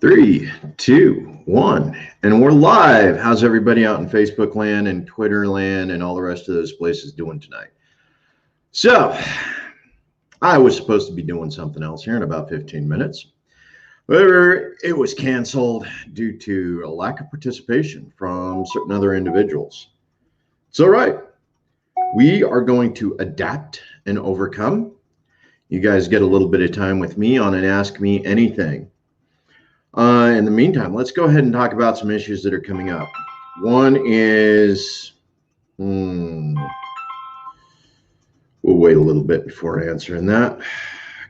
Three, two, one, and we're live. How's everybody out in Facebook land and Twitter land and all the rest of those places doing tonight? So, I was supposed to be doing something else here in about 15 minutes. However, it was canceled due to a lack of participation from certain other individuals. It's all right. We are going to adapt and overcome. You guys get a little bit of time with me on an Ask Me Anything. In the meantime, let's go ahead and talk about some issues that are coming up. One is, we'll wait a little bit before answering that.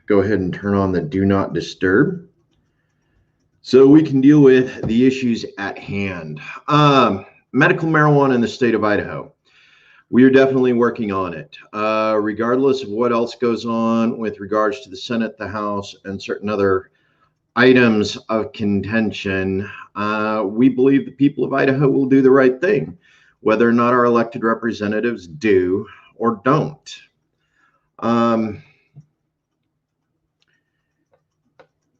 Go ahead and turn on the Do Not Disturb so we can deal with the issues at hand. Medical marijuana in the state of Idaho. We are definitely working on it. Regardless of what else goes on with regards to the Senate, the House, and certain other items of contention, we believe the people of Idaho will do the right thing, whether or not our elected representatives do or don't.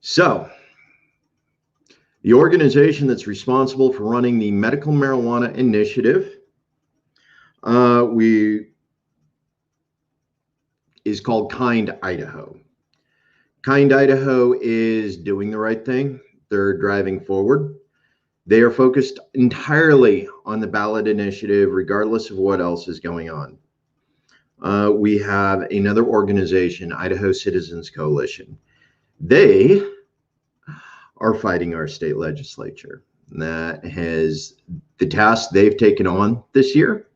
So, the organization that's responsible for running the Medical Marijuana Initiative is called Kind Idaho. Kind Idaho is doing the right thing. They're driving forward. They are focused entirely on the ballot initiative, regardless of what else is going on. We have another organization, Idaho Citizens Coalition. They are fighting our state legislature. That has the task they've taken on this year.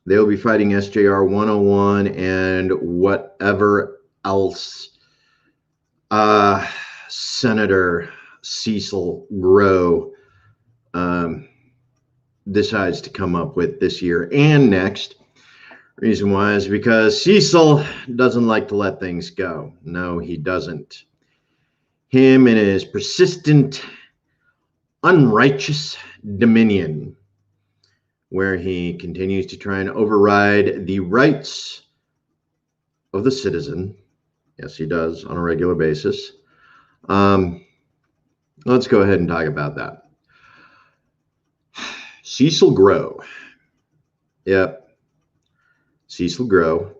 They'll be fighting SJR 101 and whatever else Senator Cecil Grow decides to come up with this year and next. Reason why is because Cecil doesn't like to let things go. No, he doesn't. Him and his persistent, unrighteous dominion, where he continues to try and override the rights of the citizen. Yes, he does on a regular basis. Let's go ahead and talk about that. Cecil Grow. Yep. Cecil Grow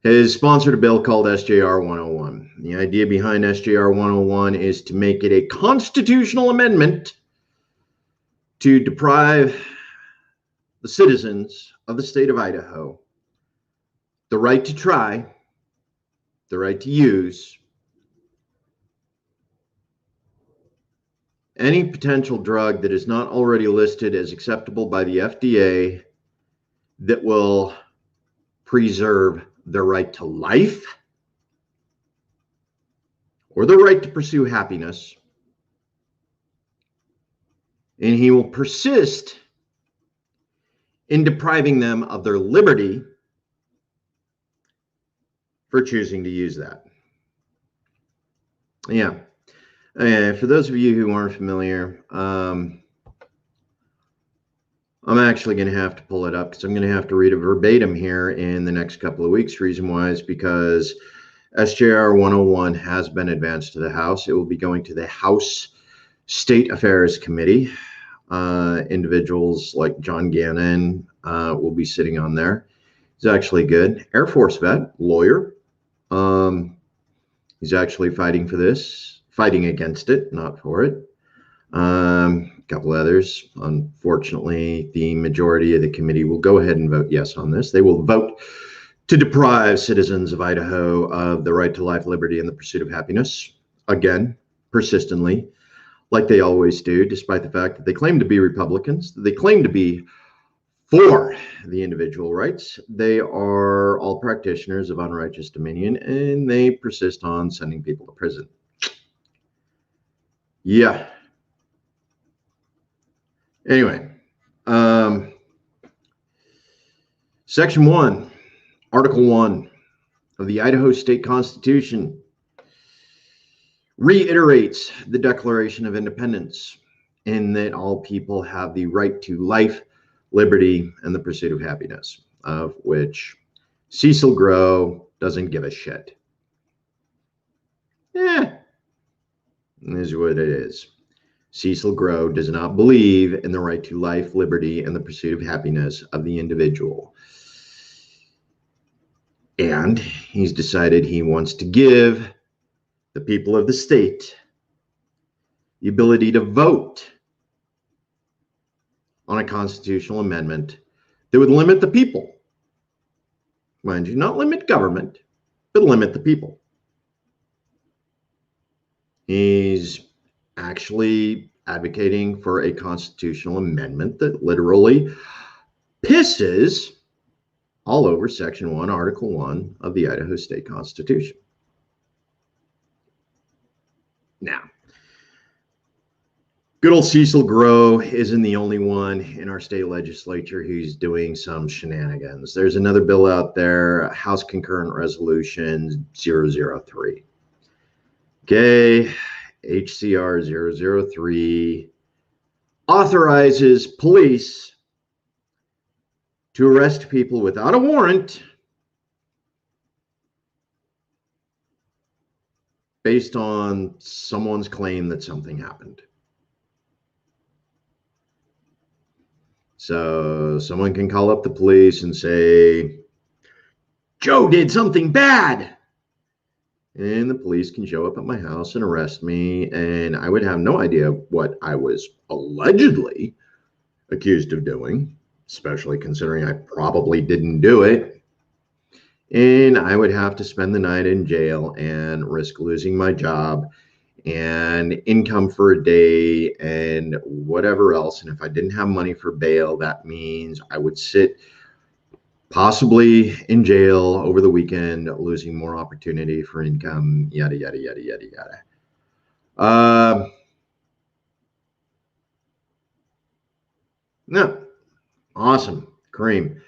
has sponsored a bill called SJR 101. The idea behind SJR 101 is to make it a constitutional amendment to deprive the citizens of the state of Idaho the right to try, the right to use any potential drug that is not already listed as acceptable by the FDA that will preserve their right to life or the right to pursue happiness. And he will persist in depriving them of their liberty for choosing to use that. Yeah. For those of you who aren't familiar, I'm actually going to have to pull it up because I'm going to have to read it verbatim here in the next couple of weeks. Reason why is because SJR 101 has been advanced to the House. It will be going to the House State Affairs Committee. Individuals like John Gannon will be sitting on there. He's actually good. Air Force vet, lawyer. He's actually fighting for this, fighting against it, not for it. A couple others. Unfortunately, the majority of the committee will go ahead and vote yes on this. They will vote to deprive citizens of Idaho of the right to life, liberty, and the pursuit of happiness. Again, persistently, like they always do, despite the fact that they claim to be Republicans, they claim to be for the individual rights. They are all practitioners of unrighteous dominion, and they persist on sending people to prison. Yeah. Anyway, Section 1, Article 1 of the Idaho State Constitution reiterates the Declaration of Independence in that all people have the right to life, liberty, and the pursuit of happiness, of which Cecil Grow doesn't give a shit. is what it is. Cecil Grow does not believe in the right to life, liberty, and the pursuit of happiness of the individual. And he's decided he wants to give the people of the state the ability to vote on a constitutional amendment that would limit the people. Mind you, not limit government, but limit the people. He's actually advocating for a constitutional amendment that literally pisses all over Section 1, Article 1 of the Idaho State Constitution. Now, good old Cecil Grow isn't the only one in our state legislature who's doing some shenanigans. There's another bill out there, House Concurrent Resolution 003. Okay, HCR 003 authorizes police to arrest people without a warrant based on someone's claim that something happened. So someone can call up the police and say, Joe did something bad. And the police can show up at my house and arrest me, and I would have no idea what I was allegedly accused of doing, especially considering I probably didn't do it. And I would have to spend the night in jail and risk losing my job and income for a day and whatever else. And if I didn't have money for bail, that means I would sit possibly in jail over the weekend, losing more opportunity for income, yada, yada, yada, yada, yada. No, awesome. Kareem,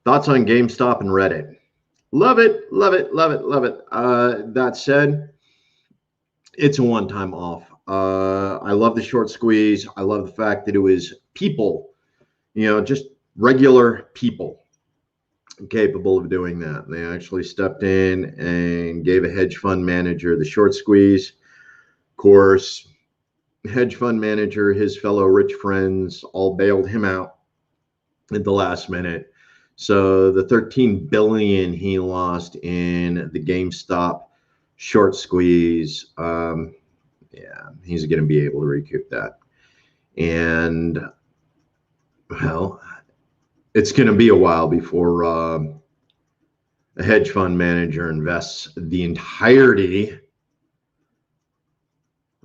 thoughts on GameStop and Reddit? Love it, love it, love it, love it. That said, it's a one-time off. I love the short squeeze. I love the fact that it was people, just regular people capable of doing that. They actually stepped in and gave a hedge fund manager the short squeeze. Of course, hedge fund manager, his fellow rich friends all bailed him out at the last minute. So the 13 billion he lost in the GameStop short squeeze, he's going to be able to recoup that. And well, it's going to be a while before a hedge fund manager invests the entirety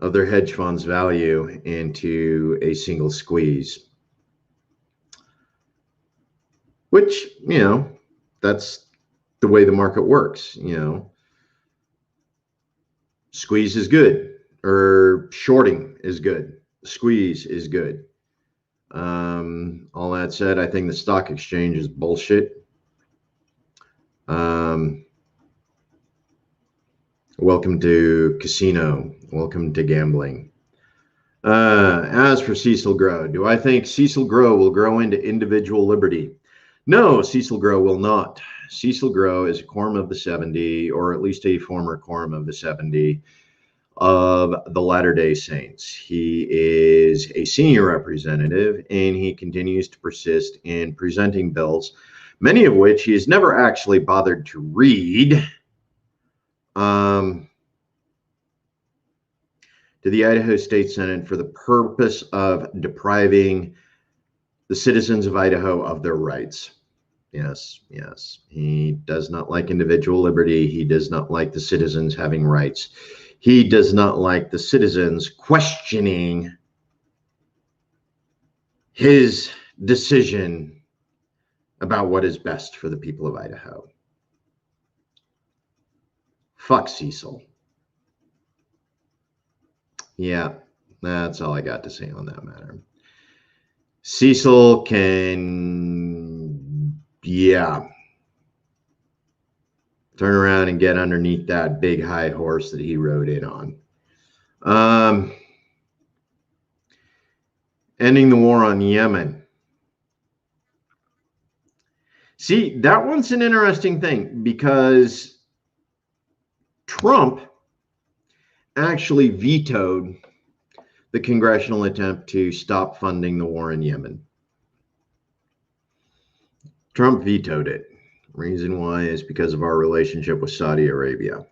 of their hedge fund's value into a single squeeze, which, that's the way the market works. Squeeze is good, or shorting is good. Squeeze is good. All that said, I think the stock exchange is bullshit. Welcome to casino. Welcome to gambling. As for Cecil Grow, do I think Cecil Grow will grow into individual liberty? No, Cecil Grow will not. Cecil Grow is a quorum of the 70, or at least a former quorum of the 70 of the Latter-day Saints. He is a senior representative, and he continues to persist in presenting bills, many of which he has never actually bothered to read, to the Idaho State Senate for the purpose of depriving the citizens of Idaho of their rights. Yes. He does not like individual liberty. He does not like the citizens having rights. He does not like the citizens questioning his decision about what is best for the people of Idaho. Fuck Cecil. Yeah, that's all I got to say on that matter. Cecil can, turn around and get underneath that big high horse that he rode in on. Ending the war on Yemen. See, that one's an interesting thing, because Trump actually vetoed the congressional attempt to stop funding the war in Yemen. Trump vetoed it. Reason why is because of our relationship with Saudi Arabia.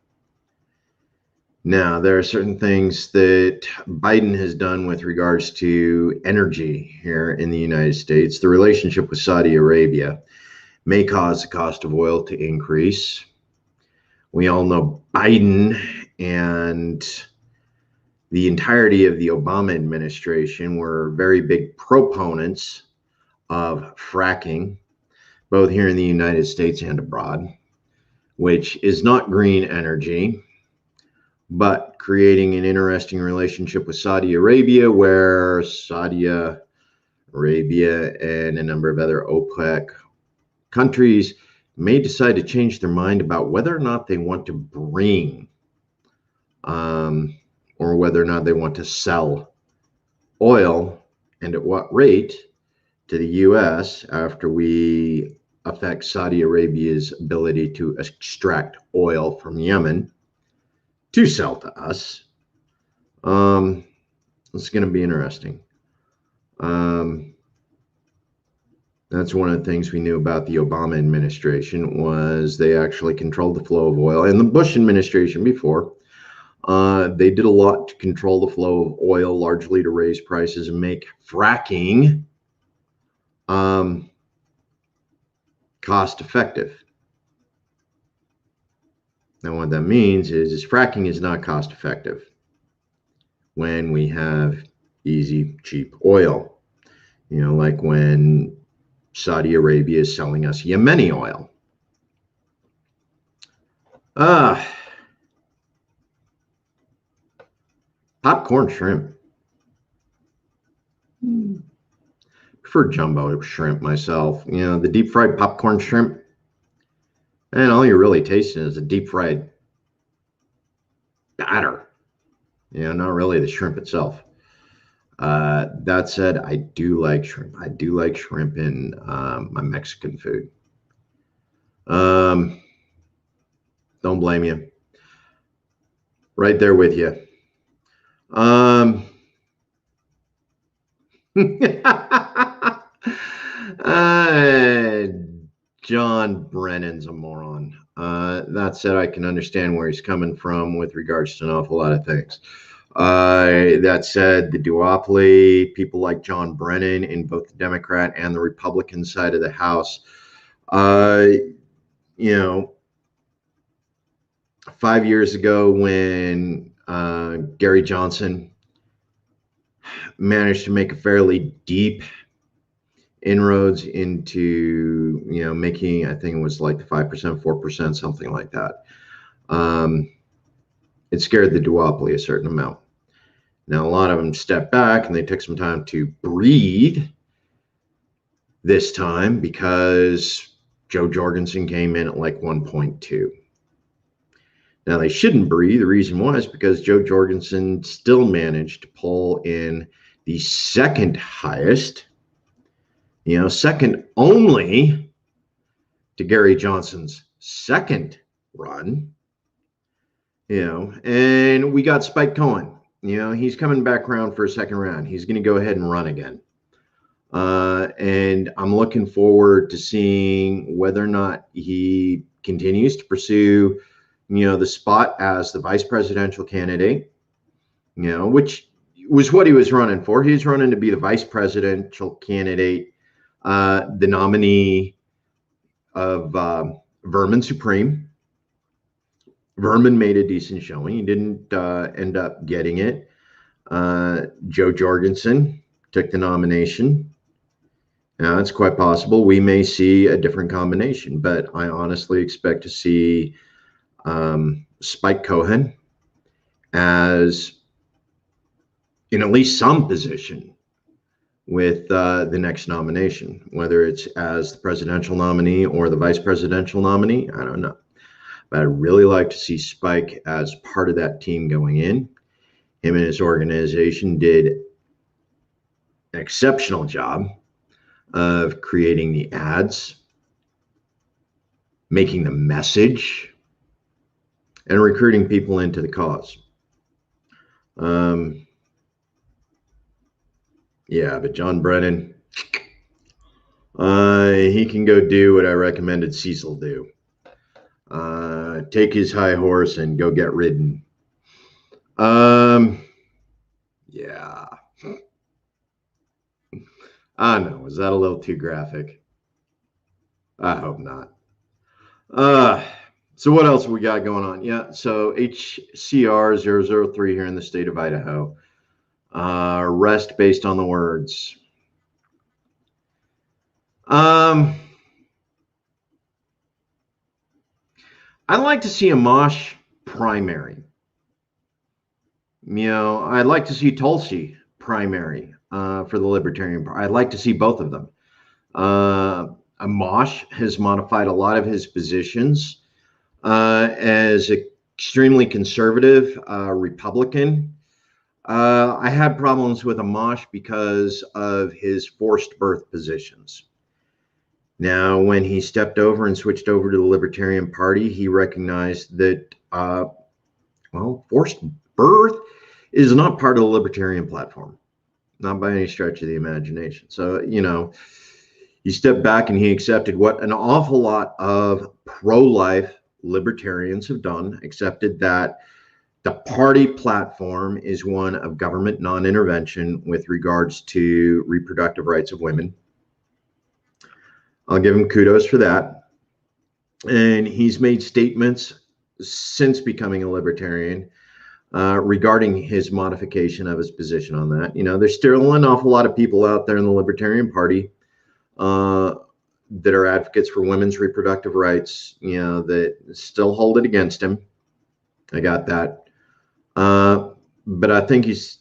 Now, there are certain things that Biden has done with regards to energy here in the United States. The relationship with Saudi Arabia may cause the cost of oil to increase. We all know Biden and the entirety of the Obama administration were very big proponents of fracking, both here in the United States and abroad, which is not green energy, but creating an interesting relationship with Saudi Arabia, where Saudi Arabia and a number of other OPEC countries may decide to change their mind about whether or not they want to bring or whether or not they want to sell oil and at what rate to the U.S. after we affect Saudi Arabia's ability to extract oil from Yemen to sell to us. It's going to be interesting. That's one of the things we knew about the Obama administration was they actually controlled the flow of oil. And the Bush administration before, they did a lot to control the flow of oil, largely to raise prices and make fracking cost effective. Now, what that means is fracking is not cost effective when we have easy, cheap oil. You know, like when Saudi Arabia is selling us Yemeni oil. Popcorn shrimp. Prefer jumbo shrimp myself. You know, the deep fried popcorn shrimp. And all you're really tasting is a deep fried batter. You know, not really the shrimp itself. That said, I do like shrimp. I do like shrimp in my Mexican food. Don't blame you. Right there with you. John Brennan's a moron. That said, I can understand where he's coming from with regards to an awful lot of things. That said, the duopoly, people like John Brennan in both the Democrat and the Republican side of the House, you know, 5 years ago when Gary Johnson managed to make a fairly deep inroads into, you know, making, I think it was like the 5%, 4%, something like that. It scared the duopoly a certain amount. Now, a lot of them stepped back and they took some time to breathe this time because Joe Jorgensen came in at like 1.2. Now, they shouldn't breathe. The reason was because Joe Jorgensen still managed to pull in the second highest, you know, second only to Gary Johnson's second run, you know, and we got Spike Cohen. You know, he's coming back around for a second round. He's going to go ahead and run again. And I'm looking forward to seeing whether or not he continues to pursue, you know, the spot as the vice presidential candidate, you know, which was what he was running for. He was running to be the vice presidential candidate, the nominee of Vermin Supreme. Vermin made a decent showing. He didn't end up getting it. Joe Jorgensen took the nomination. Now, it's quite possible we may see a different combination, but I honestly expect to see Spike Cohen as in at least some position with the next nomination, whether it's as the presidential nominee or the vice presidential nominee, I don't know. But I'd really like to see Spike as part of that team going in. Him and his organization did an exceptional job of creating the ads, making the message, and recruiting people into the cause. Yeah, but John Brennan, he can go do what I recommended Cecil do. Take his high horse and go get ridden. Yeah. I know. Is that a little too graphic? I hope not. So what else we got going on? Yeah, so HCR 003 here in the state of Idaho. Arrest based on the words. I'd like to see a Mosh primary. I'd like to see Tulsi primary for the Libertarian Party. I'd like to see both of them. Mosh has modified a lot of his positions as extremely conservative Republican. I had problems with Amash because of his forced birth positions. Now, when he stepped over and switched over to the Libertarian Party, he recognized that, forced birth is not part of the Libertarian platform, not by any stretch of the imagination. So, he stepped back and he accepted what an awful lot of pro-life libertarians have done, accepted that the party platform is one of government non-intervention with regards to reproductive rights of women. I'll give him kudos for that. And he's made statements since becoming a libertarian regarding his modification of his position on that. There's still an awful lot of people out there in the Libertarian Party that are advocates for women's reproductive rights, that still hold it against him. I got that. But I think he's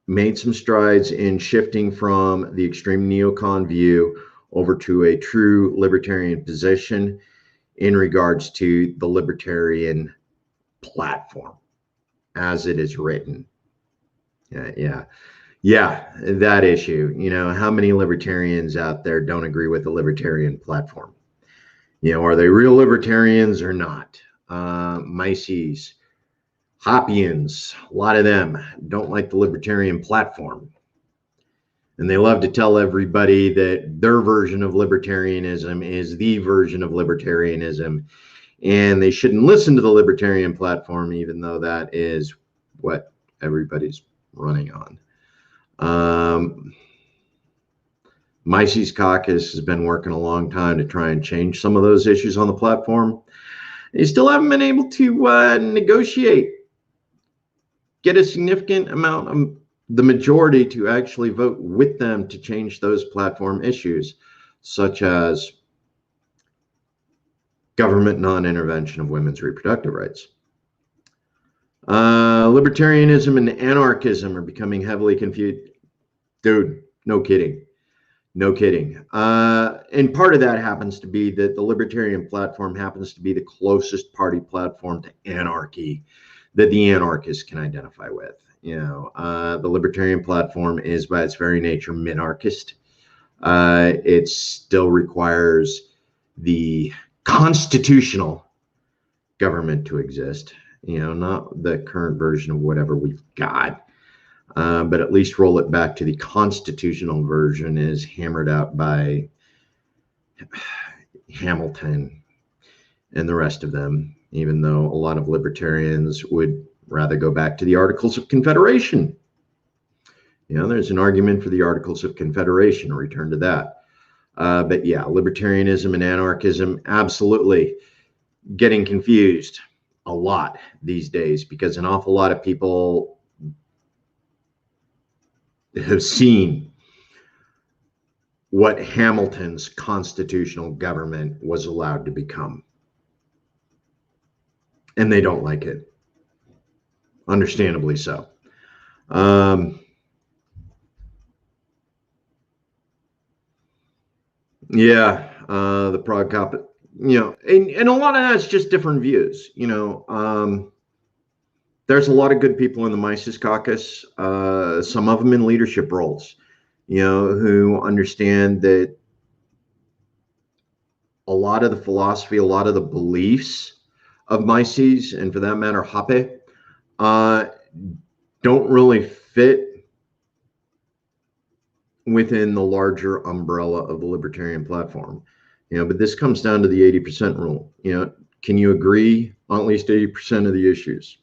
made some strides in shifting from the extreme neocon view over to a true libertarian position in regards to the libertarian platform as it is written. Yeah, that issue. How many libertarians out there don't agree with the libertarian platform? Are they real libertarians or not? Mises, Hoppians, a lot of them don't like the libertarian platform. And they love to tell everybody that their version of libertarianism is the version of libertarianism. And they shouldn't listen to the libertarian platform, even though that is what everybody's running on. Mises Caucus has been working a long time to try and change some of those issues on the platform. They still haven't been able to negotiate, get a significant amount of the majority to actually vote with them to change those platform issues, such as government non-intervention of women's reproductive rights. Libertarianism and anarchism are becoming heavily confused. Dude, no kidding. No kidding. And part of that happens to be that the libertarian platform happens to be the closest party platform to anarchy that the anarchists can identify with. The libertarian platform is by its very nature minarchist. It still requires the constitutional government to exist, not the current version of whatever we've got. But at least roll it back to the constitutional version is hammered out by Hamilton and the rest of them, even though a lot of libertarians would rather go back to the Articles of Confederation. There's an argument for the Articles of Confederation, return to that. But yeah, libertarianism and anarchism, absolutely getting confused a lot these days because an awful lot of people have seen what Hamilton's constitutional government was allowed to become. And they don't like it. Understandably so. The Prague Cop, and a lot of that's just different views. There's a lot of good people in the Mises Caucus, some of them in leadership roles, who understand that a lot of the philosophy, a lot of the beliefs of Mises, and for that matter, Hoppe, don't really fit within the larger umbrella of the libertarian platform. But this comes down to the 80% rule. Can you agree on at least 80% of the issues?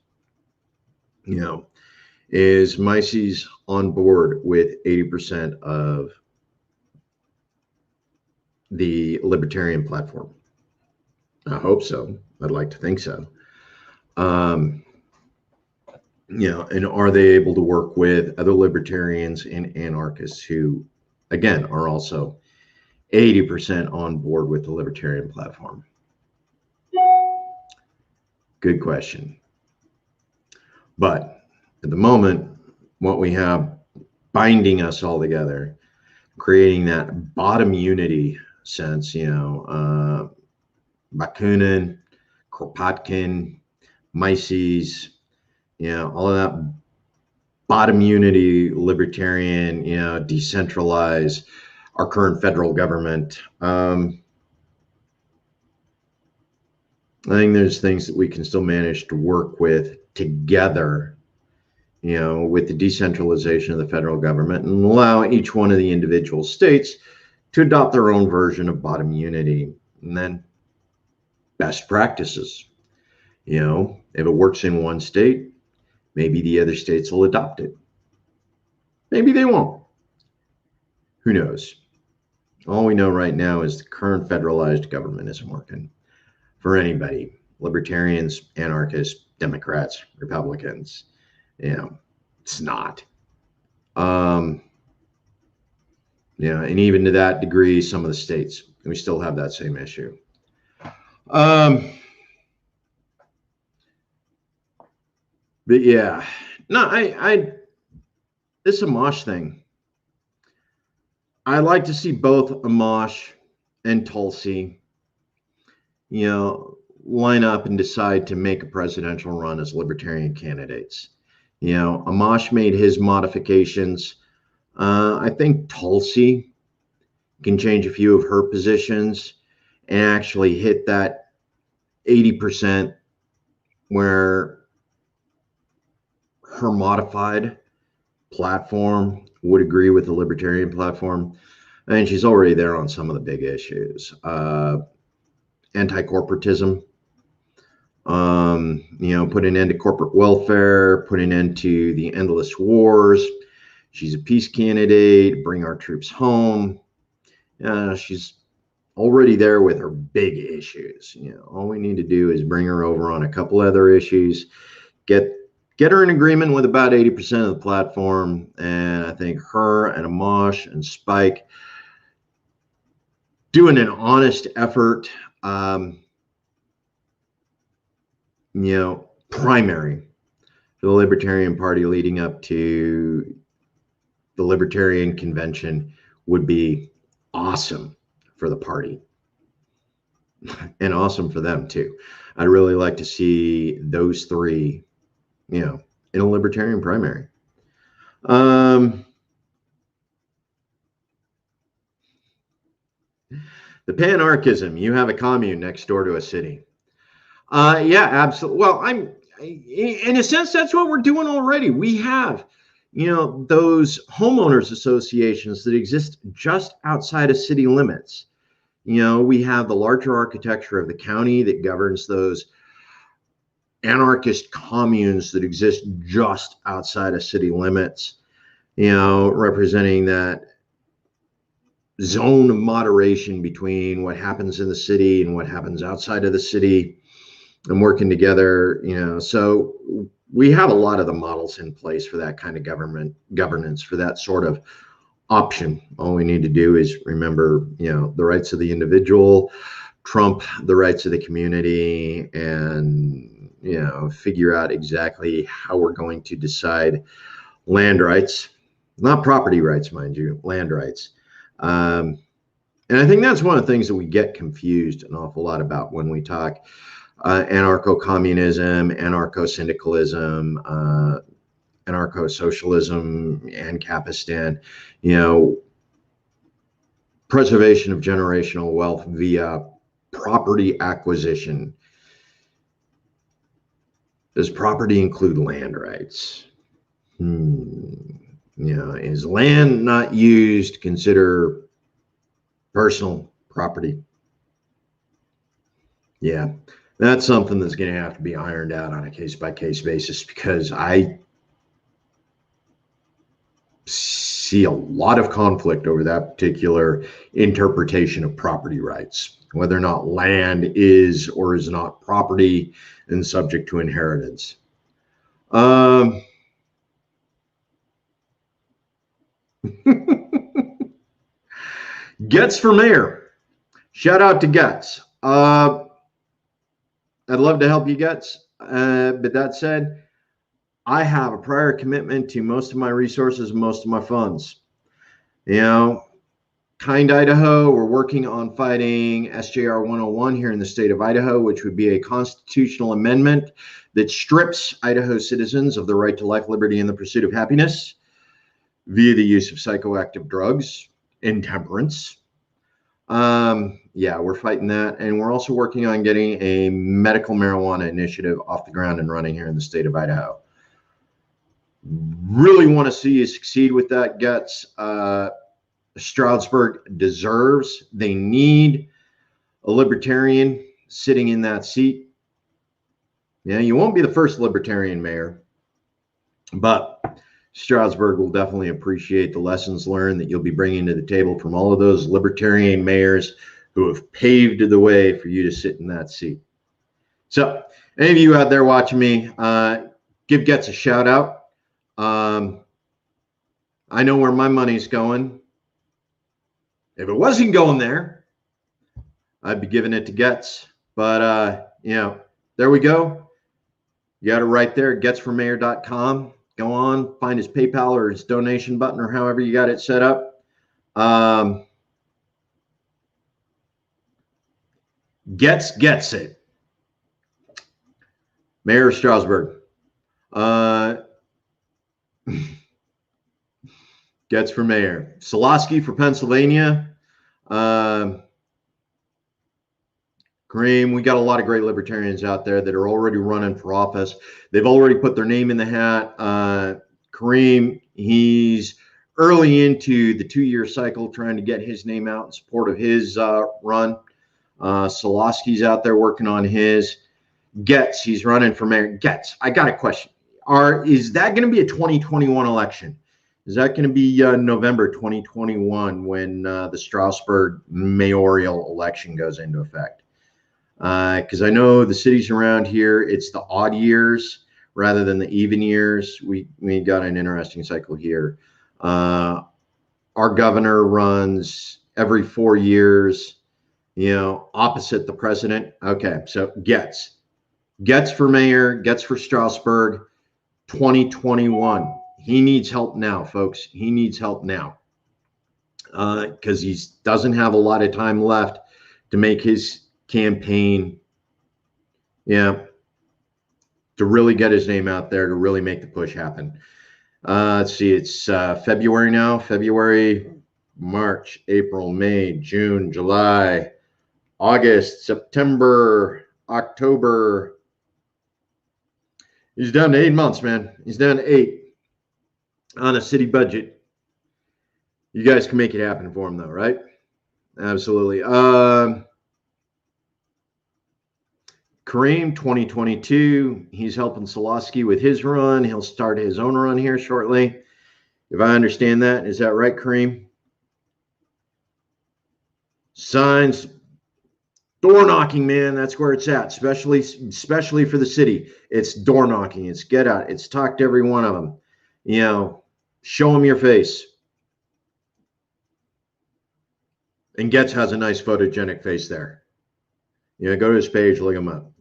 Is Mises on board with 80% of the libertarian platform? I hope so. I'd like to think so. And are they able to work with other libertarians and anarchists who, again, are also 80% on board with the libertarian platform? Good question. But at the moment, what we have binding us all together, creating that bottom unity sense, Bakunin, Kropotkin, Mises, all of that bottom unity, libertarian, decentralized, our current federal government. I think there's things that we can still manage to work with together, with the decentralization of the federal government, and allow each one of the individual states to adopt their own version of bottom unity. And then best practices. If it works in one state, maybe the other states will adopt it. Maybe they won't. Who knows? All we know right now is the current federalized government isn't working for anybody. Libertarians, anarchists, Democrats, Republicans. It's not. And even to that degree, some of the states, we still have that same issue. But yeah, no, this Amash thing, I like to see both Amash and Tulsi, line up and decide to make a presidential run as libertarian candidates. Amash made his modifications. I think Tulsi can change a few of her positions and actually hit that 80% where her modified platform would agree with the libertarian platform. And she's already there on some of the big issues. Anti-corporatism, put an end to corporate welfare, put an end to the endless wars. She's a peace candidate, bring our troops home. She's already there with her big issues. All we need to do is bring her over on a couple other issues, get her in agreement with about 80% of the platform. And I think her and Amash and Spike doing an honest effort, primary for the Libertarian Party leading up to the Libertarian Convention would be awesome for the party and awesome for them too. I'd really like to see those three, in a Libertarian primary. The panarchism, you have a commune next door to a city. Yeah, absolutely. Well, in a sense, that's what we're doing already. We have, those homeowners associations that exist just outside of city limits. We have the larger architecture of the county that governs those anarchist communes that exist just outside of city limits, representing that zone of moderation between what happens in the city and what happens outside of the city, and working together. So we have a lot of the models in place for that kind of governance, for that sort of option. All we need to do is remember, the rights of the individual trump the rights of the community, and figure out exactly how we're going to decide land rights, not property rights, mind you, land rights. And I think that's one of the things that we get confused an awful lot about when we talk anarcho-communism, anarcho-syndicalism, anarcho-socialism, Ancapistan, preservation of generational wealth via property acquisition. Does property include land rights? Is land not used consider personal property? Yeah, that's something that's going to have to be ironed out on a case-by-case basis, because I see a lot of conflict over that particular interpretation of property rights, whether or not land is or is not property and subject to inheritance. Getz for mayor. Shout out to Getz. I'd love to help you, Getz. But that said, I have a prior commitment to most of my resources, most of my funds. Kind Idaho, we're working on fighting SJR 101 here in the state of Idaho, which would be a constitutional amendment that strips Idaho citizens of the right to life, liberty, and the pursuit of happiness via the use of psychoactive drugs, intemperance. We're fighting that. And we're also working on getting a medical marijuana initiative off the ground and running here in the state of Idaho. Really want to see you succeed with that, Getz. Stroudsburg deserves, they need a libertarian sitting in that seat. You won't be the first libertarian mayor, but Stroudsburg will definitely appreciate the lessons learned that you'll be bringing to the table from all of those libertarian mayors who have paved the way for you to sit in that seat. So, any of you out there watching me, give Getz a shout out. I know where my money's going. If it wasn't going there, I'd be giving it to Getz. But, there we go. You got it right there, getzformayor.com. Go on, find his PayPal or his donation button or however you got it set up. Getz gets it. Mayor of Stroudsburg. Getz for mayor. Solosky for Pennsylvania. Kareem, we got a lot of great libertarians out there that are already running for office. They've already put their name in the hat. Kareem, he's early into the 2-year cycle trying to get his name out in support of his run. Solosky's out there working on his. Getz, he's running for mayor. Getz, I got a question. Is that going to be a 2021 election? Is that going to be November 2021 when the Stroudsburg mayoral election goes into effect? Because I know the cities around here, it's the odd years rather than the even years. We got an interesting cycle here. Our governor runs every 4 years, opposite the president. Okay, so Getz for mayor, Getz for Stroudsburg, 2021. He needs help now, folks. He needs help now because he doesn't have a lot of time left to make his campaign, to really get his name out there, to really make the push happen. Let's see, it's February now. February, March, April, May, June, July, August, September, October. He's down to 8 months, man. He's down to 8 on a city budget. You guys can make it happen for him, though, right? Absolutely. Kareem, 2022. He's helping Solosky with his run. He'll start his own run here shortly. If I understand that, is that right, Kareem? Signs, door knocking, man. That's where it's at, especially for the city. It's door knocking. It's get out. It's talk to every one of them. Show them your face. And Getz has a nice photogenic face there. Go to his page, look him up.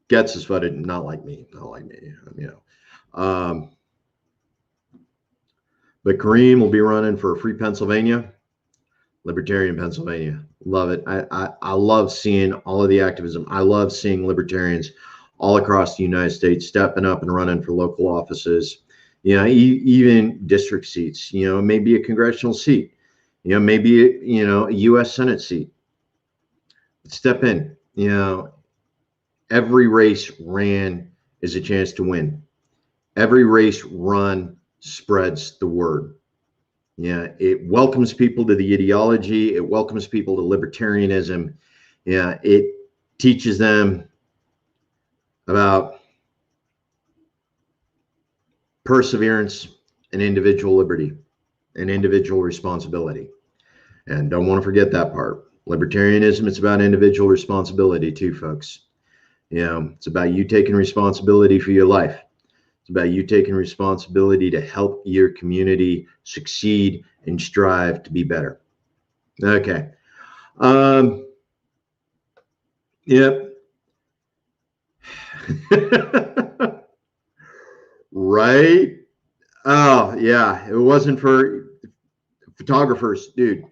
Getz is photogenic, not like me. But Kareem will be running for Free Pennsylvania, Libertarian Pennsylvania. Love it. I love seeing all of the activism. I love seeing libertarians all across the United States stepping up and running for local offices. Even district seats. Maybe a congressional seat. Maybe a U.S. Senate seat. Step in. Every race ran is a chance to win. Every race run spreads the word. Yeah, it welcomes people to the ideology. It welcomes people to libertarianism. Yeah, it teaches them about perseverance and individual liberty and individual responsibility. And don't want to forget that part. Libertarianism, it's about individual responsibility too, folks. You know, it's about you taking responsibility for your life. It's about you taking responsibility to help your community succeed and strive to be better. Okay. Yep. Right. Oh, yeah. It wasn't for photographers, dude.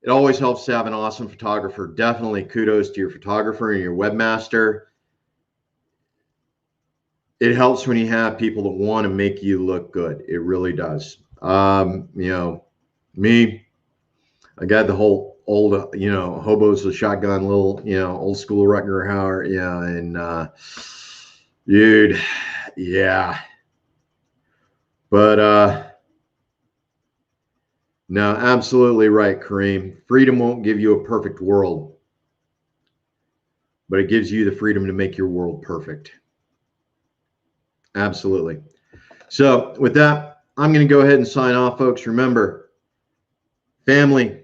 It always helps to have an awesome photographer. Definitely kudos to your photographer and your webmaster. It helps when you have people that want to make you look good. It really does. You know, me, I got the whole old, you know, hobos with shotgun, little, you know, old school Rutger Hauer. Yeah. And, dude, yeah. But, no, absolutely right, Kareem. Freedom won't give you a perfect world, but it gives you the freedom to make your world perfect. Absolutely. So with that, I'm going to go ahead and sign off, folks. Remember, family,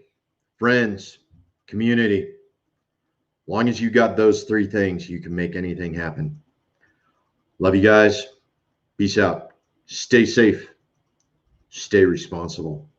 friends, community. As long as you got those three things, you can make anything happen. Love you guys. Peace out. Stay safe. Stay responsible.